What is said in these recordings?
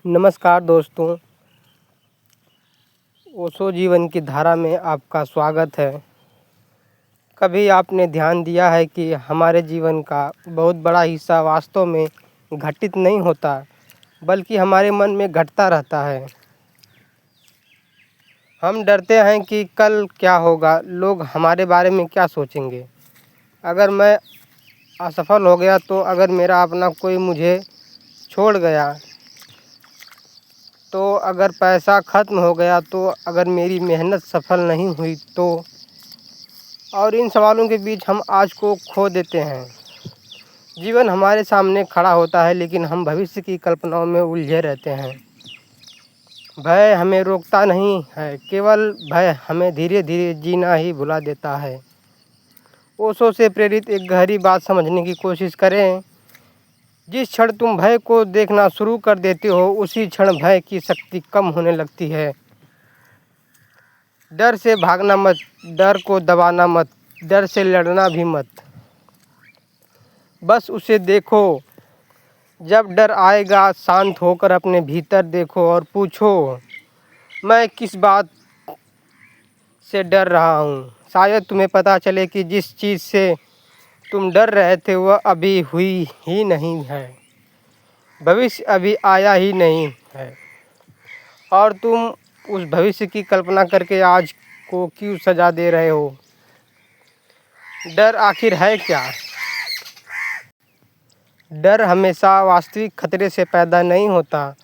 नमस्कार दोस्तों, ओशो जीवन की धारा में आपका स्वागत है। कभी आपने ध्यान दिया है कि हमारे जीवन का बहुत बड़ा हिस्सा वास्तव में घटित नहीं होता, बल्कि हमारे मन में घटता रहता है। हम डरते हैं कि कल क्या होगा, लोग हमारे बारे में क्या सोचेंगे, अगर मैं असफल हो गया तो, अगर मेरा अपना कोई मुझे छोड़ गया तो, अगर पैसा ख़त्म हो गया तो, अगर मेरी मेहनत सफल नहीं हुई तो। और इन सवालों के बीच हम आज को खो देते हैं। जीवन हमारे सामने खड़ा होता है, लेकिन हम भविष्य की कल्पनाओं में उलझे रहते हैं। भय हमें रोकता नहीं है, केवल भय हमें धीरे धीरे जीना ही भुला देता है। ओशो से प्रेरित एक गहरी बात समझने की कोशिश करें। जिस क्षण तुम भय को देखना शुरू कर देते हो, उसी क्षण भय की शक्ति कम होने लगती है। डर से भागना मत, डर को दबाना मत, डर से लड़ना भी मत, बस उसे देखो। जब डर आएगा, शांत होकर अपने भीतर देखो और पूछो, मैं किस बात से डर रहा हूँ। शायद तुम्हें पता चले कि जिस चीज़ से तुम डर रहे थे वह अभी हुई ही नहीं है, भविष्य अभी आया ही नहीं है, और तुम उस भविष्य की कल्पना करके आज को क्यों सजा दे रहे हो। डर आखिर है क्या? डर हमेशा वास्तविक खतरे से पैदा नहीं होता।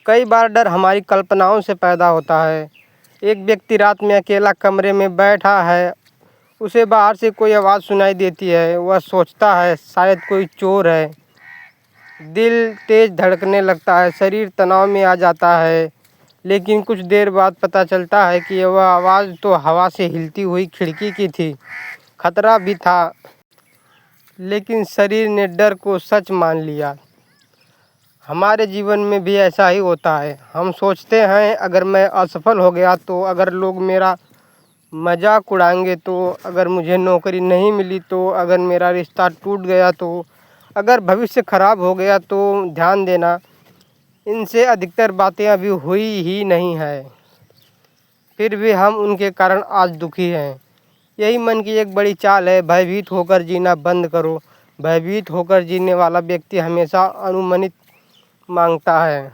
कई बार डर हमारी कल्पनाओं से पैदा होता है। एक व्यक्ति रात में अकेला कमरे में बैठा है, उसे बाहर से कोई आवाज़ सुनाई देती है। वह सोचता है शायद कोई चोर है। दिल तेज धड़कने लगता है, शरीर तनाव में आ जाता है। लेकिन कुछ देर बाद पता चलता है कि वह आवाज़ तो हवा से हिलती हुई खिड़की की थी। खतरा भी था, लेकिन शरीर ने डर को सच मान लिया। हमारे जीवन में भी ऐसा ही होता है। हम सोचते हैं अगर मैं असफल हो गया तो, अगर लोग मेरा मजाक उड़ाएंगे तो, अगर मुझे नौकरी नहीं मिली तो, अगर मेरा रिश्ता टूट गया तो, अगर भविष्य खराब हो गया तो। ध्यान देना, इनसे अधिकतर बातें अभी हुई ही नहीं है, फिर भी हम उनके कारण आज दुखी हैं। यही मन की एक बड़ी चाल है। भयभीत होकर जीना बंद करो। भयभीत होकर जीने वाला व्यक्ति हमेशा अनुमानित मांगता है।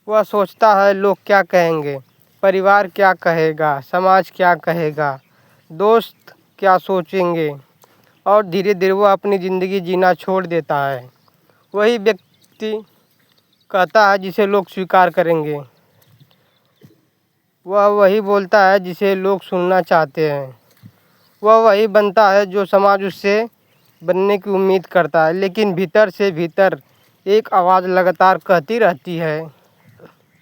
वह सोचता है लोग क्या कहेंगे, परिवार क्या कहेगा, समाज क्या कहेगा, दोस्त क्या सोचेंगे, और धीरे धीरे वह अपनी ज़िंदगी जीना छोड़ देता है। वही व्यक्ति कहता है जिसे लोग स्वीकार करेंगे। वह वही बोलता है जिसे लोग सुनना चाहते हैं। वह वही बनता है जो समाज उससे बनने की उम्मीद करता है। लेकिन भीतर से भीतर एक आवाज़ लगातार कहती रहती है,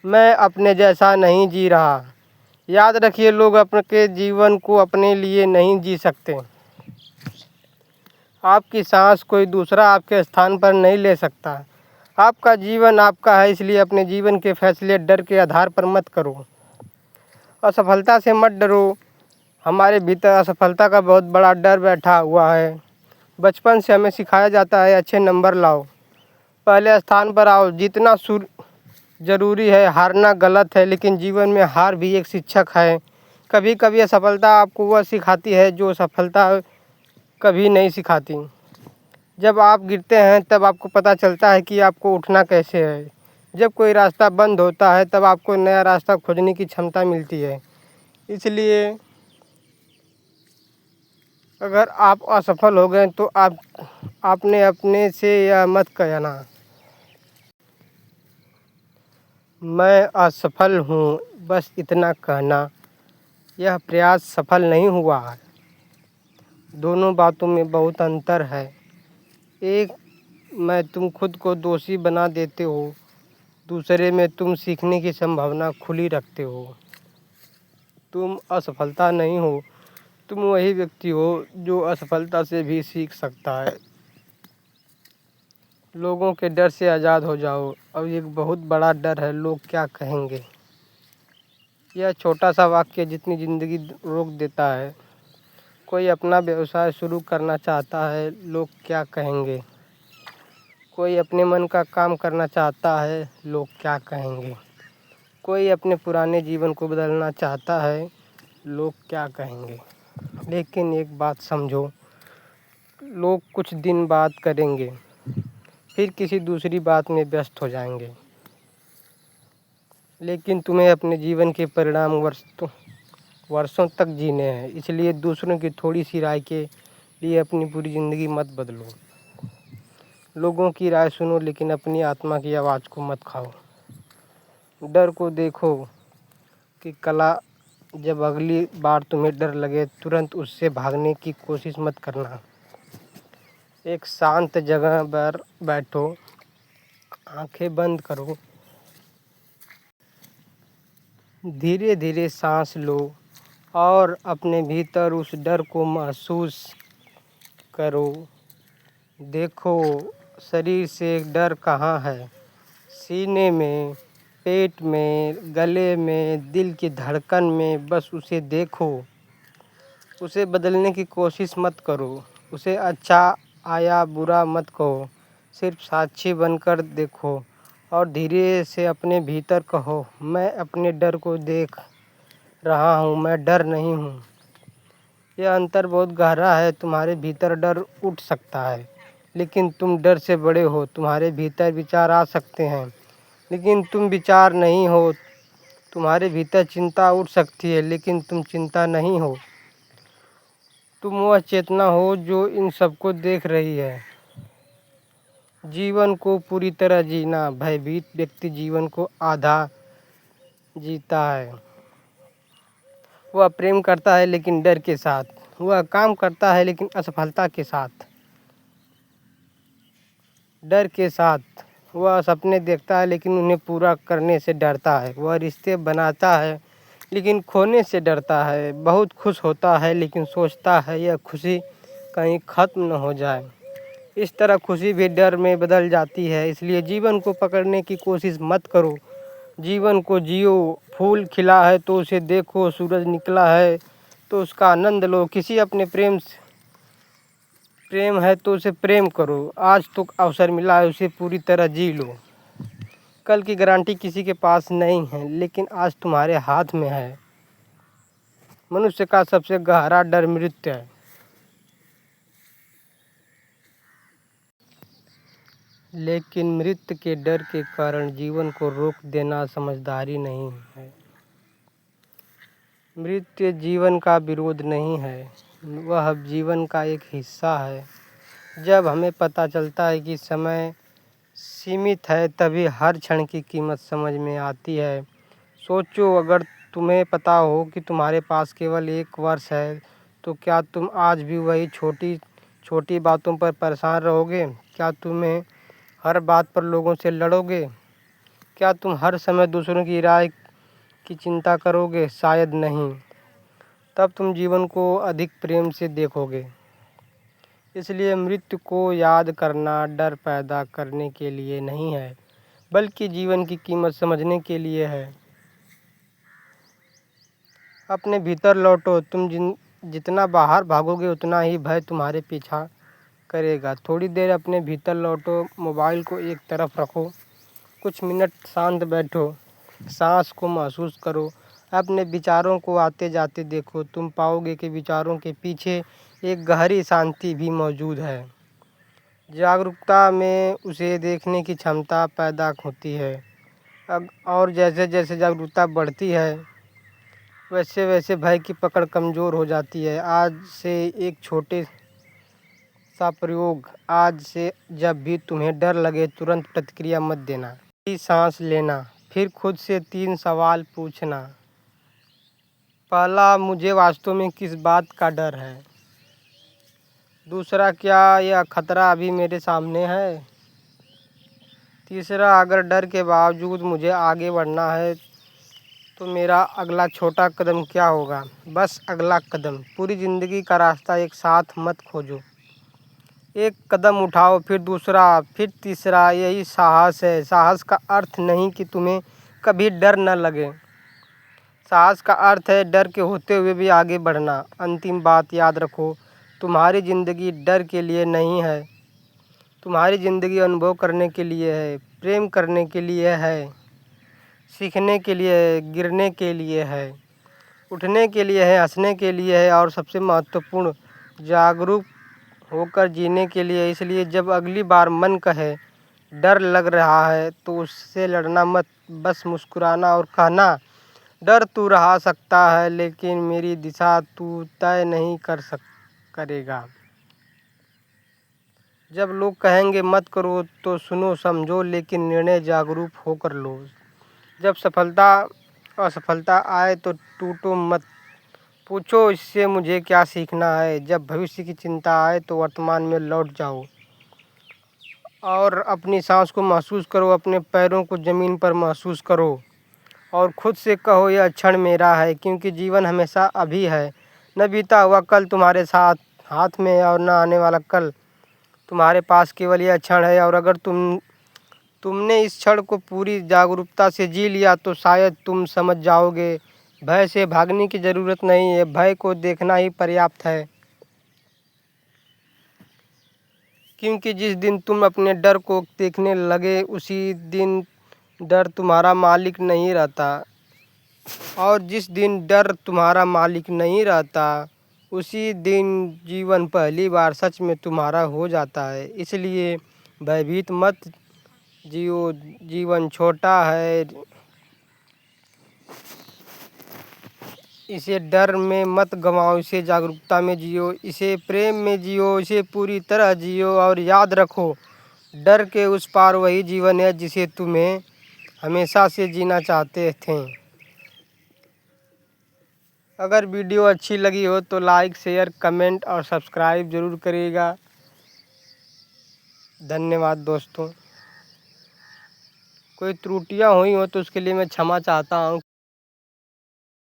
मैं अपने जैसा नहीं जी रहा। याद रखिए, लोग अपने जीवन को अपने लिए नहीं जी सकते। आपकी सांस कोई दूसरा आपके स्थान पर नहीं ले सकता। आपका जीवन आपका है, इसलिए अपने जीवन के फैसले डर के आधार पर मत करो। असफलता से मत डरो। हमारे भीतर असफलता का बहुत बड़ा डर बैठा हुआ है। बचपन से हमें सिखाया जाता है अच्छे नंबर लाओ, पहले स्थान पर आओ, जीतना ज़रूरी है, हारना गलत है। लेकिन जीवन में हार भी एक शिक्षक है। कभी कभी असफलता आपको वह सिखाती है जो सफलता कभी नहीं सिखाती। जब आप गिरते हैं तब आपको पता चलता है कि आपको उठना कैसे है। जब कोई रास्ता बंद होता है तब आपको नया रास्ता खोजने की क्षमता मिलती है। इसलिए अगर आप असफल हो गए तो आपने अपने से यह मत कहना, मैं असफल हूँ, बस इतना कहना यह प्रयास सफल नहीं हुआ है। दोनों बातों में बहुत अंतर है। एक में तुम खुद को दोषी बना देते हो, दूसरे में तुम सीखने की संभावना खुली रखते हो। तुम असफलता नहीं हो, तुम वही व्यक्ति हो जो असफलता से भी सीख सकता है। लोगों के डर से आज़ाद हो जाओ। अब एक बहुत बड़ा डर है, लोग क्या कहेंगे। यह छोटा सा वाक्य जितनी ज़िंदगी रोक देता है। कोई अपना व्यवसाय शुरू करना चाहता है, लोग क्या कहेंगे। कोई अपने मन का काम करना चाहता है, लोग क्या कहेंगे। कोई अपने पुराने जीवन को बदलना चाहता है, लोग क्या कहेंगे। लेकिन एक बात समझो, लोग कुछ दिन बात करेंगे, फिर किसी दूसरी बात में व्यस्त हो जाएंगे। लेकिन तुम्हें अपने जीवन के परिणाम वर्षों तक जीने हैं, इसलिए दूसरों की थोड़ी सी राय के लिए अपनी पूरी ज़िंदगी मत बदलो। लोगों की राय सुनो, लेकिन अपनी आत्मा की आवाज़ को मत खाओ। डर को देखो कि कला जब अगली बार तुम्हें डर लगे, तुरंत उससे भागने की कोशिश मत करना। एक शांत जगह पर बैठो, आंखें बंद करो, धीरे धीरे सांस लो और अपने भीतर उस डर को महसूस करो। देखो, शरीर से डर कहाँ है? सीने में, पेट में, गले में, दिल की धड़कन में। बस उसे देखो। उसे बदलने की कोशिश मत करो। उसे अच्छा आया बुरा मत कहो, सिर्फ साक्षी बनकर देखो और धीरे से अपने भीतर कहो, मैं अपने डर को देख रहा हूँ, मैं डर नहीं हूँ। यह अंतर बहुत गहरा है। तुम्हारे भीतर डर उठ सकता है, लेकिन तुम डर से बड़े हो। तुम्हारे भीतर विचार आ सकते हैं, लेकिन तुम विचार नहीं हो। तुम्हारे भीतर चिंता उठ सकती है, लेकिन तुम चिंता नहीं हो। तुम वह चेतना हो जो इन सबको देख रही है। जीवन को पूरी तरह जीना। भयभीत व्यक्ति जीवन को आधा जीता है। वह प्रेम करता है लेकिन डर के साथ। वह काम करता है लेकिन असफलता के साथ, डर के साथ। वह सपने देखता है लेकिन उन्हें पूरा करने से डरता है। वह रिश्ते बनाता है लेकिन खोने से डरता है। बहुत खुश होता है लेकिन सोचता है यह खुशी कहीं ख़त्म न हो जाए। इस तरह खुशी भी डर में बदल जाती है। इसलिए जीवन को पकड़ने की कोशिश मत करो, जीवन को जियो। फूल खिला है तो उसे देखो, सूरज निकला है तो उसका आनंद लो। किसी अपने प्रेम है तो उसे प्रेम करो। आज तो अवसर मिला है, उसे पूरी तरह जी लो। कल की गारंटी किसी के पास नहीं है, लेकिन आज तुम्हारे हाथ में है। मनुष्य का सबसे गहरा डर मृत्यु है, लेकिन मृत्यु के डर के कारण जीवन को रोक देना समझदारी नहीं है। मृत्यु जीवन का विरोध नहीं है, वह जीवन का एक हिस्सा है। जब हमें पता चलता है कि समय सीमित है, तभी हर क्षण की कीमत समझ में आती है। सोचो, अगर तुम्हें पता हो कि तुम्हारे पास केवल 1 वर्ष है, तो क्या तुम आज भी वही छोटी छोटी बातों पर परेशान रहोगे? क्या तुम्हें हर बात पर लोगों से लड़ोगे? क्या तुम हर समय दूसरों की राय की चिंता करोगे? शायद नहीं। तब तुम जीवन को अधिक प्रेम से देखोगे। इसलिए मृत्यु को याद करना डर पैदा करने के लिए नहीं है, बल्कि जीवन की कीमत समझने के लिए है। अपने भीतर लौटो। तुम जितना बाहर भागोगे, उतना ही भय तुम्हारे पीछा करेगा। थोड़ी देर अपने भीतर लौटो, मोबाइल को एक तरफ रखो, कुछ मिनट शांत बैठो, सांस को महसूस करो, अपने विचारों को आते जाते देखो। तुम पाओगे कि विचारों के पीछे एक गहरी शांति भी मौजूद है। जागरूकता में उसे देखने की क्षमता पैदा होती है। और जैसे जैसे जागरूकता बढ़ती है, वैसे वैसे भय की पकड़ कमज़ोर हो जाती है। आज से एक छोटे सा प्रयोग। आज से जब भी तुम्हें डर लगे, तुरंत प्रतिक्रिया मत देना। गहरी सांस लेना, फिर खुद से 3 सवाल पूछना। पहला, मुझे वास्तव में किस बात का डर है? दूसरा, क्या यह खतरा अभी मेरे सामने है? तीसरा, अगर डर के बावजूद मुझे आगे बढ़ना है, तो मेरा अगला छोटा कदम क्या होगा? बस अगला कदम। पूरी ज़िंदगी का रास्ता एक साथ मत खोजो। एक कदम उठाओ, फिर दूसरा, फिर तीसरा। यही साहस है। साहस का अर्थ नहीं कि तुम्हें कभी डर न लगे। साहस का अर्थ है डर के होते हुए भी आगे बढ़ना। अंतिम बात याद रखो, तुम्हारी ज़िंदगी डर के लिए नहीं है, तुम्हारी ज़िंदगी अनुभव करने के लिए है, प्रेम करने के लिए है, सीखने के लिए है, गिरने के लिए है, उठने के लिए है, हंसने के लिए है और सबसे महत्वपूर्ण जागरूक होकर जीने के लिए। इसलिए जब अगली बार मन कहे डर लग रहा है तो उससे लड़ना मत, बस मुस्कुराना और कहना, डर तू रहा सकता है लेकिन मेरी दिशा तू तय नहीं करेगा। जब लोग कहेंगे मत करो तो सुनो समझो लेकिन निर्णय जागरूक होकर लो। जब सफलता असफलता आए तो टूटो मत, पूछो इससे मुझे क्या सीखना है। जब भविष्य की चिंता आए तो वर्तमान में लौट जाओ और अपनी सांस को महसूस करो, अपने पैरों को ज़मीन पर महसूस करो और खुद से कहो यह क्षण मेरा है, क्योंकि जीवन हमेशा अभी है। न बीता हुआ कल तुम्हारे साथ हाथ में है और न आने वाला कल तुम्हारे पास, केवल यह क्षण है। और अगर तुमने इस क्षण को पूरी जागरूकता से जी लिया तो शायद तुम समझ जाओगे भय से भागने की ज़रूरत नहीं है, भय को देखना ही पर्याप्त है। क्योंकि जिस दिन तुम अपने डर को देखने लगे उसी दिन डर तुम्हारा मालिक नहीं रहता, और जिस दिन डर तुम्हारा मालिक नहीं रहता उसी दिन जीवन पहली बार सच में तुम्हारा हो जाता है। इसलिए भयभीत मत जियो, जीवन छोटा है, इसे डर में मत गंवाओ, इसे जागरूकता में जियो, इसे प्रेम में जियो, इसे पूरी तरह जियो। और याद रखो डर के उस पार वही जीवन है जिसे तुम्हें हमेशा से जीना चाहते थे। अगर वीडियो अच्छी लगी हो तो लाइक, शेयर, कमेंट और सब्सक्राइब ज़रूर करिएगा। धन्यवाद दोस्तों। कोई त्रुटियां हुई हो तो उसके लिए मैं क्षमा चाहता हूँ।